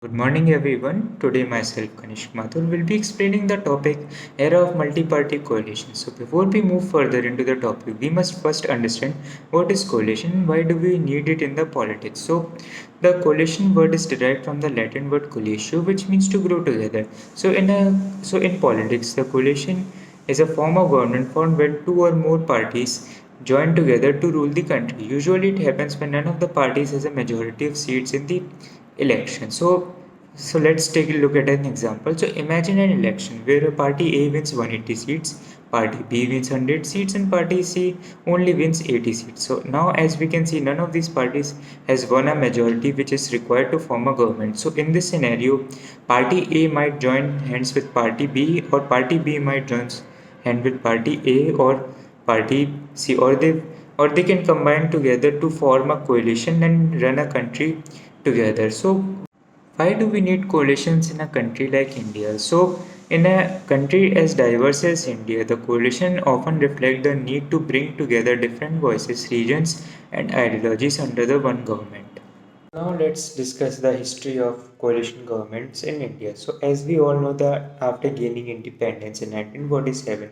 Good morning everyone. Today myself Kanishk will be explaining the topic era of multi-party coalition. So before we move further into the topic, we must first understand what is coalition and why do we need it in the politics. So the coalition word is derived from the Latin word coalitio, which means to grow together. So in politics, the coalition is a form of government formed when two or more parties join together to rule the country. Usually it happens when none of the parties has a majority of seats in the election. So let's take a look at an example. So imagine an election where a party A wins 180 seats, party B wins 100 seats, and party C only wins 80 seats. So now, as we can see, none of these parties has won a majority which is required to form a government. So in this scenario, party A might join hands with party B, or party B might join hand with party A or party C, or they can combine together to form a coalition and run a country together. So why do we need coalitions in a country like India? So, in a country as diverse as India, the coalition often reflect the need to bring together different voices, regions, and ideologies under the one government. Now let's discuss the history of coalition governments in India. So as we all know that after gaining independence in 1947,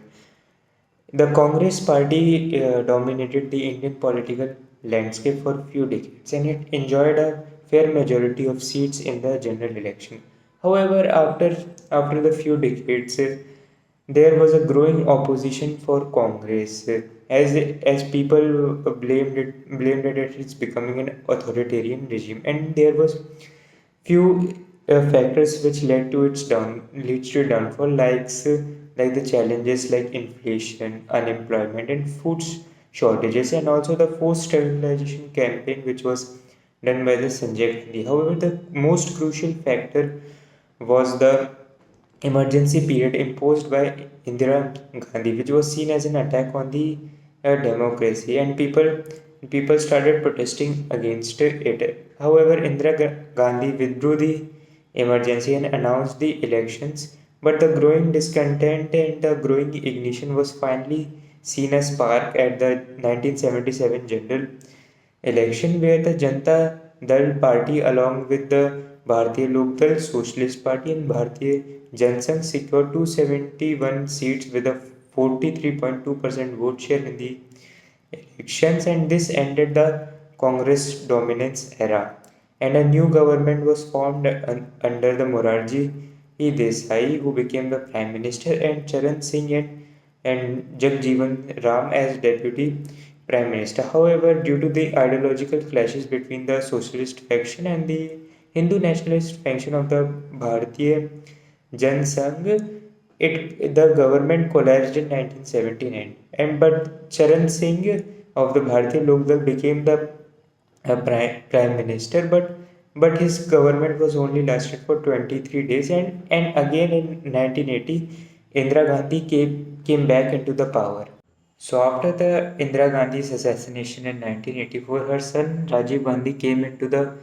the Congress party dominated the Indian political landscape for a few decades and it enjoyed a fair majority of seats in the general election. However, after the few decades, there was a growing opposition for Congress as people blamed it that it's becoming an authoritarian regime, and there was few factors which leads to downfall, like the challenges like inflation, unemployment, and food shortages, and also the forced sterilization campaign which was done by the Sanjay Gandhi. However, the most crucial factor was the emergency period imposed by Indira Gandhi, which was seen as an attack on the democracy, and people started protesting against it. However, Gandhi withdrew the emergency and announced the elections, but the growing discontent and the growing ignition was finally seen as spark at the 1977 general election, where the Janata Dal Party, along with the Bharatiya Lok Dal, Socialist Party, and Bharatiya Jansangh, secured 271 seats with a 43.2% vote share in the elections, and this ended the Congress dominance era. And a new government was formed under the Morarji Desai, who became the Prime Minister, and Charan Singh and Jagjeevan Ram as Deputy Prime Minister. However, due to the ideological clashes between the socialist faction and the Hindu nationalist faction of the Bharatiya Jan Sangh, the government collapsed in 1979. And but Charan Singh of the Bharatiya Lok Dal became the prime minister, but his government was only lasted for 23 days, and again in 1980, Indira Gandhi came back into the power. So after the Indira Gandhi's assassination in 1984, her son Rajiv Gandhi came into the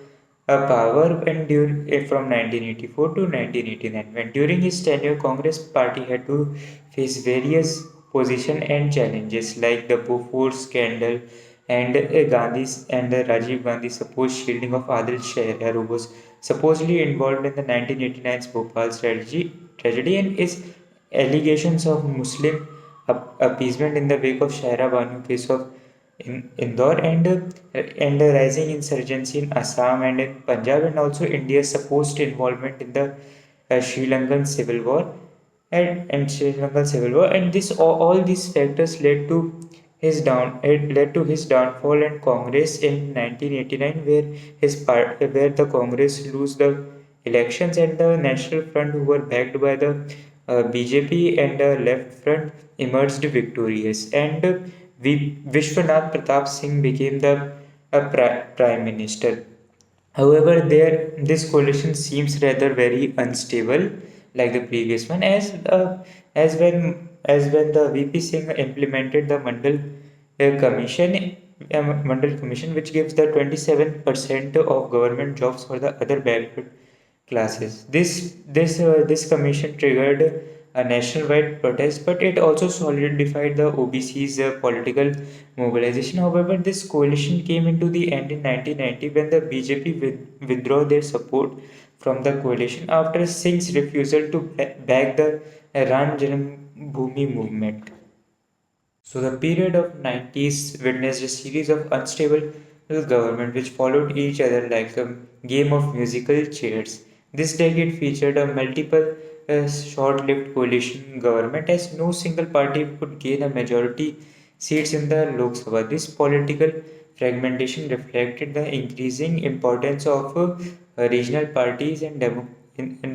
power from 1984 to 1989. When during his tenure, Congress party had to face various position and challenges like the Bofors scandal and Rajiv Gandhi's supposed shielding of Adil Shahar, who was supposedly involved in the 1989 Bhopal tragedy, and his allegations of Muslim appeasement in the wake of Shaira Banu case of Indore, and the rising insurgency in Assam and in Punjab, and also India's supposed involvement in the Sri Lankan civil war and Sri Lankan civil war, and all these factors led to his downfall in Congress in 1989, where the Congress lose the elections, and the National Front, who were backed by the BJP and the Left Front, emerged victorious, and Vishwanath Pratap Singh became the prime minister. However, this coalition seems rather very unstable, like the previous one, as when the VP Singh implemented the Mandal Commission, which gives the 27% of government jobs for the other backward classes. This commission triggered a nationwide protest, but it also solidified the OBC's political mobilization. However, this coalition came into the end in 1990 when the BJP withdrew their support from the coalition after Singh's refusal to back the Ram Janambhoomi movement. So the period of 90s witnessed a series of unstable government which followed each other like a game of musical chairs. This decade featured a multiple short-lived coalition government as no single party could gain a majority seats in the Lok Sabha. This political fragmentation reflected the increasing importance of regional parties and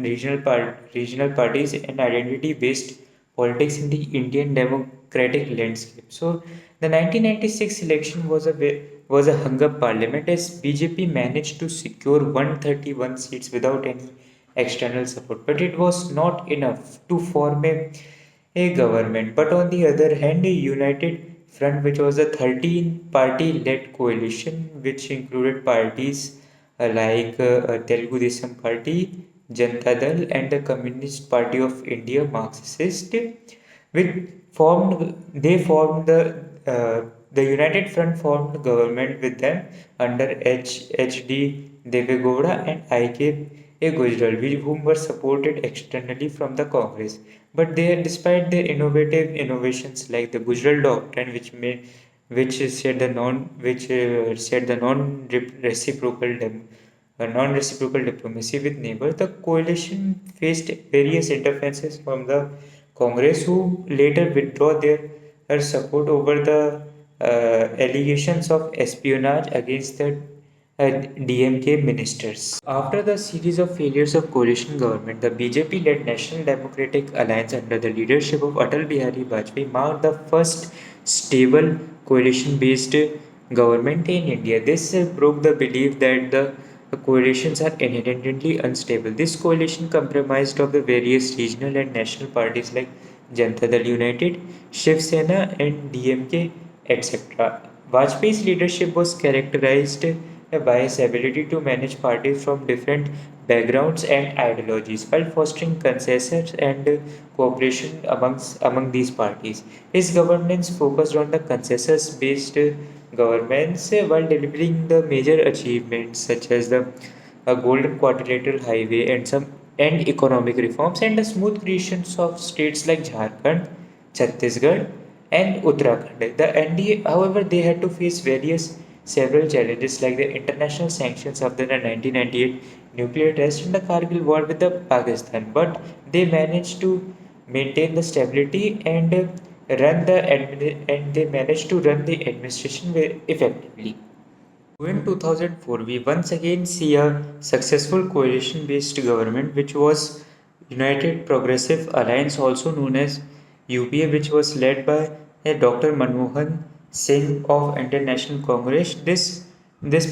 regional parties and identity-based politics in the Indian democratic landscape. So the 1996 election was a hung up parliament as BJP managed to secure 131 seats without any external support, but it was not enough to form a government. But on the other hand, a united front, which was a 13 party led coalition, which included parties like Telugu Desam Party, Janata Dal, and the Communist Party of India, Marxist, which formed the United Front formed government with them under H.D. Devegowda and I.K. Gujral, whom were supported externally from the Congress. But despite their innovations like the Gujral Doctrine, which said the non-reciprocal diplomacy with neighbors, the coalition faced various interferences from the Congress, who later withdrew their support over the allegations of espionage against the DMK ministers. After the series of failures of coalition government, the BJP-led National Democratic Alliance under the leadership of Atal Bihari Vajpayee marked the first stable coalition-based government in India. This broke the belief that the coalitions are inherently unstable. This coalition comprised of the various regional and national parties like Janata Dal United, Shiv Sena, and DMK, etc. Vajpayee's leadership was characterized by his ability to manage parties from different backgrounds and ideologies while fostering consensus and cooperation among these parties. His governance focused on the consensus based governments while delivering the major achievements such as the Golden Quadrilateral Highway and economic reforms and the smooth creations of states like Jharkhand, Chhattisgarh, and Uttarakhand. The NDA, however, they had to face several challenges like the international sanctions after the 1998 nuclear test and the Kargil war with the Pakistan, but they managed to maintain the stability and they managed to run the administration very effectively. In 2004, we once again see a successful coalition based government, which was United Progressive Alliance, also known as UPA, which was led by Dr. Manmohan Singh of Indian National Congress. This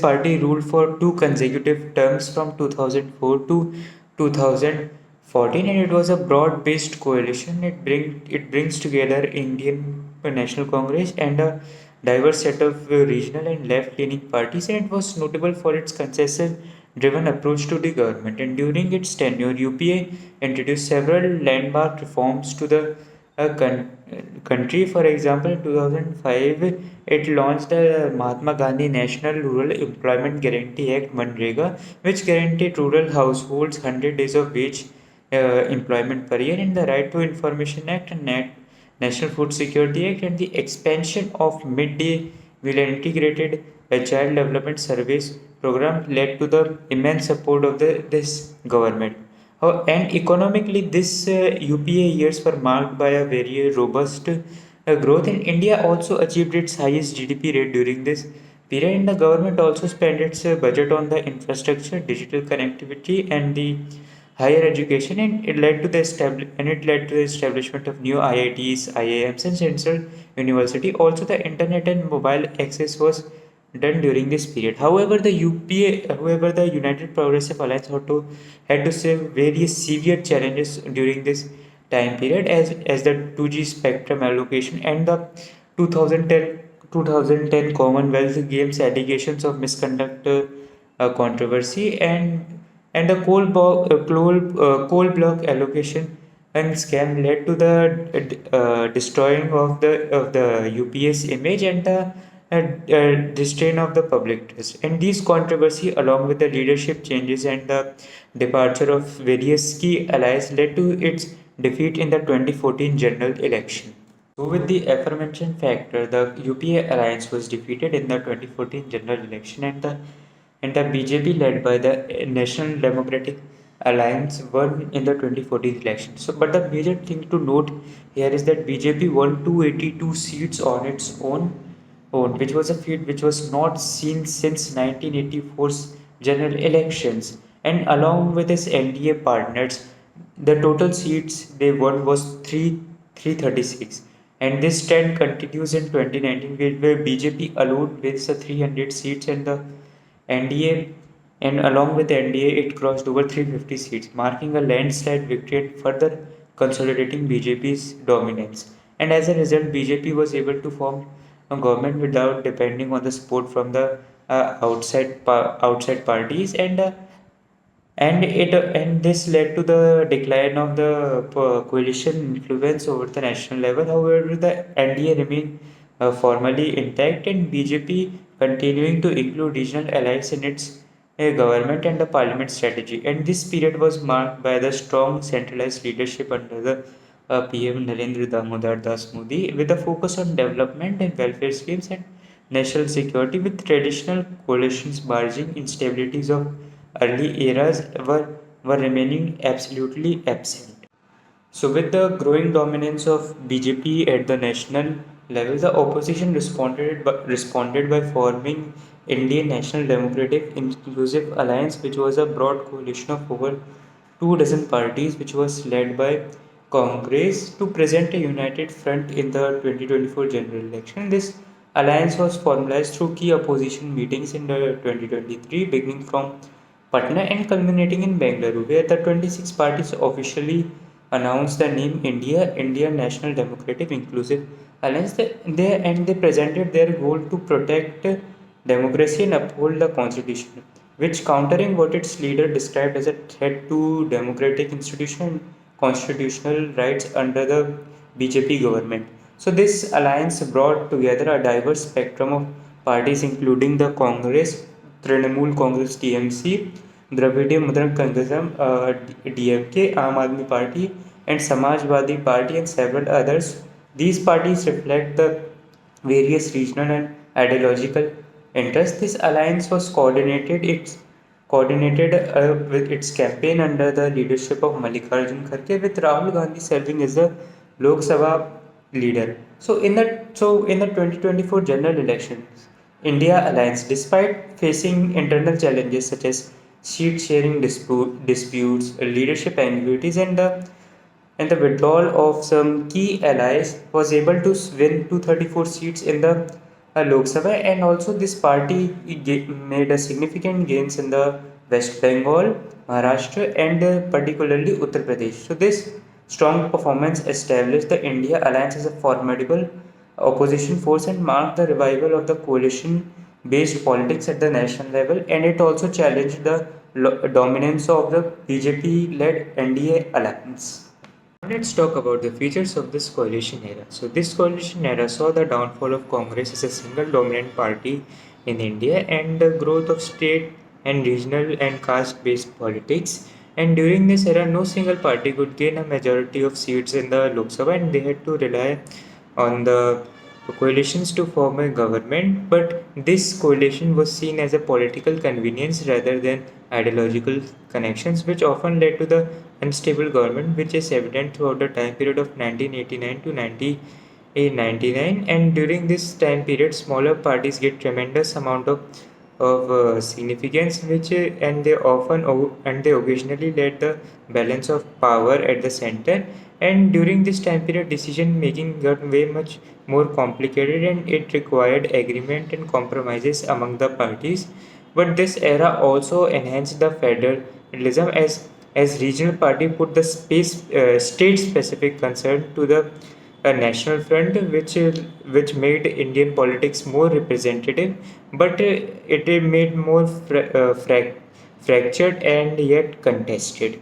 party ruled for two consecutive terms from 2004 to 2014, and it was a broad based coalition. It brings together Indian National Congress and a diverse set of regional and left-leaning parties, and it was notable for its consensus-driven approach to the government. And during its tenure, UPA introduced several landmark reforms to the country. For example, in 2005, it launched the Mahatma Gandhi National Rural Employment Guarantee Act (MNREGA), which guaranteed rural households 100 days of wage employment per year, and the Right to Information Act and National Food Security Act, and the expansion of midday meal and integrated child development service program led to the immense support of this government. And economically, this UPA years were marked by a very robust growth, and India also achieved its highest GDP rate during this period. And the government also spent its budget on the infrastructure, digital connectivity, and the higher education, and it led to the establishment of new IITs, IIMs, and central university. Also, the internet and mobile access was done during this period. However, the United Progressive Alliance had to face various severe challenges during this time period, as the 2G spectrum allocation and the 2010 Commonwealth Games allegations of misconduct controversy, and the coal block allocation and scam led to the destroying of the UPS image, and the restraint of the public trust. And these controversy, along with the leadership changes and the departure of various key allies, led to its defeat in the 2014 general election. So, with the aforementioned factor, the UPA alliance was defeated in the 2014 general election, and the BJP, led by the National Democratic Alliance, won in the 2014 election. So, but the major thing to note here is that BJP won 282 seats on its own, which was a feat which was not seen since 1984's general elections. And along with its NDA partners, the total seats they won was 336. And this trend continues in 2019, where BJP alone wins the 300 seats, and the NDA and along with NDA it crossed over 350 seats, marking a landslide victory and further consolidating BJP's dominance. And as a result, BJP was able to form a government without depending on the support from the outside parties, and this led to the decline of the coalition influence over the national level. However, the NDA remained formally intact, and BJP continuing to include regional allies in its government and the parliament strategy. And this period was marked by the strong centralized leadership under the PM Narendra Damodar Das Modi, with a focus on development and welfare schemes and national security, with traditional coalitions barging instabilities of early eras were remaining absolutely absent. So, with the growing dominance of BJP at the national level, the opposition responded by forming Indian National Democratic Inclusive Alliance, which was a broad coalition of over 2 dozen parties, which was led by Congress to present a united front in the 2024 general election. This alliance was formalized through key opposition meetings in the 2023, beginning from Patna and culminating in Bengaluru, where the 26 parties officially announced the name India National Democratic Inclusive Alliance. They presented their goal to protect democracy and uphold the constitution, which countering what its leader described as a threat to democratic institution and constitutional rights under the BJP government. So this alliance brought together a diverse spectrum of parties, including the Congress, Trinamool Congress (TMC), Dravidian Mudra Kangazam (DMK), Aam Aadmi Party, and Samajwadi Party, and several others. These parties reflect the various regional and ideological interests. This alliance was coordinated with its campaign under the leadership of Mallikarjun Kharge, with Rahul Gandhi serving as the Lok Sabha leader. So in the 2024 general elections, India Alliance, despite facing internal challenges such as seat sharing disputes, leadership ambiguities, and the withdrawal of some key allies, was able to win 234 seats in the Lok Sabha, and also this party made a significant gains in the West Bengal, Maharashtra, and particularly Uttar Pradesh. So this strong performance established the India Alliance as a formidable opposition force and marked the revival of the coalition-based politics at the national level, and it also challenged the dominance of the BJP-led NDA alliance. Let's talk about the features of this coalition era. So, this coalition era saw the downfall of Congress as a single dominant party in India and the growth of state and regional and caste based politics. And during this era, no single party could gain a majority of seats in the Lok Sabha, and they had to rely on the coalitions to form a government. But this coalition was seen as a political convenience rather than ideological connections, which often led to the unstable government, which is evident throughout the time period of 1989 to 1999. And during this time period, smaller parties get tremendous amount of significance, which and they occasionally led the balance of power at the center. And during this time period, decision making got way much more complicated, and it required agreement and compromises among the parties. But this era also enhanced the federalism, as regional party put the state specific concern to the national front, which made Indian politics more representative, but it made more fractured and yet contested.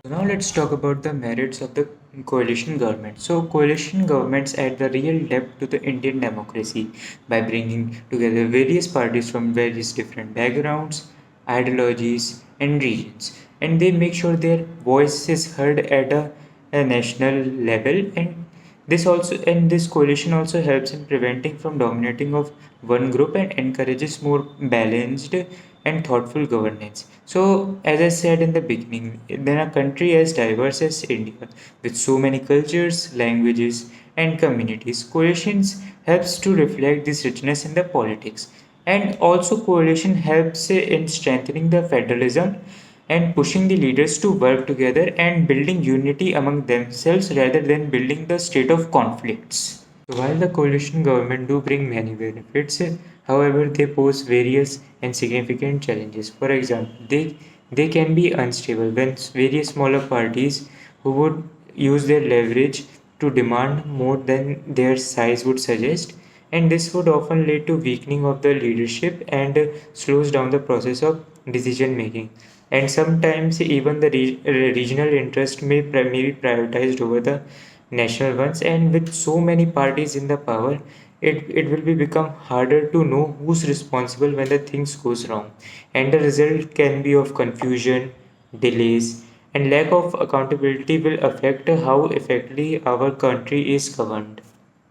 So now let's talk about the merits of the Coalition government. So, coalition governments add the real depth to the Indian democracy by bringing together various parties from various different backgrounds, ideologies, and regions, and they make sure their voice is heard at a national level. And this coalition also helps in preventing from dominating of one group and encourages more balanced and thoughtful governance. So, as I said in the beginning, in a country as diverse as India, with so many cultures, languages, and communities, coalitions helps to reflect this richness in the politics. And also, coalition helps in strengthening the federalism and pushing the leaders to work together and building unity among themselves rather than building the state of conflicts. So while the coalition government do bring many benefits, however, they pose various and significant challenges. For example, they can be unstable when various smaller parties who would use their leverage to demand more than their size would suggest, and this would often lead to weakening of the leadership and slows down the process of decision making. And sometimes even the regional interest may be prioritized over the national ones, and with so many parties in the power, it will be become harder to know who's responsible when the things goes wrong, and the result can be of confusion, delays, and lack of accountability will affect how effectively our country is governed.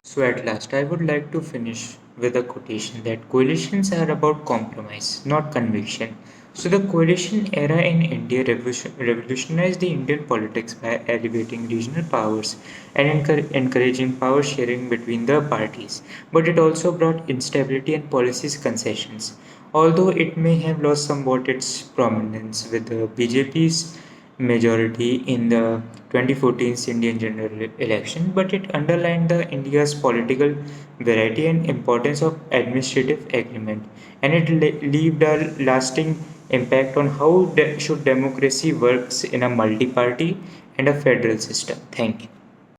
So, at last, I would like to finish with a quotation that coalitions are about compromise, not conviction. So, the coalition era in India revolutionized the Indian politics by elevating regional powers and encouraging power sharing between the parties. But it also brought instability and policies concessions. Although it may have lost somewhat its prominence with the BJP's majority in the 2014 Indian general election, but it underlined the India's political variety and importance of administrative agreement, and it left a lasting impact on how should democracy works in a multi-party and a federal system. Thank you.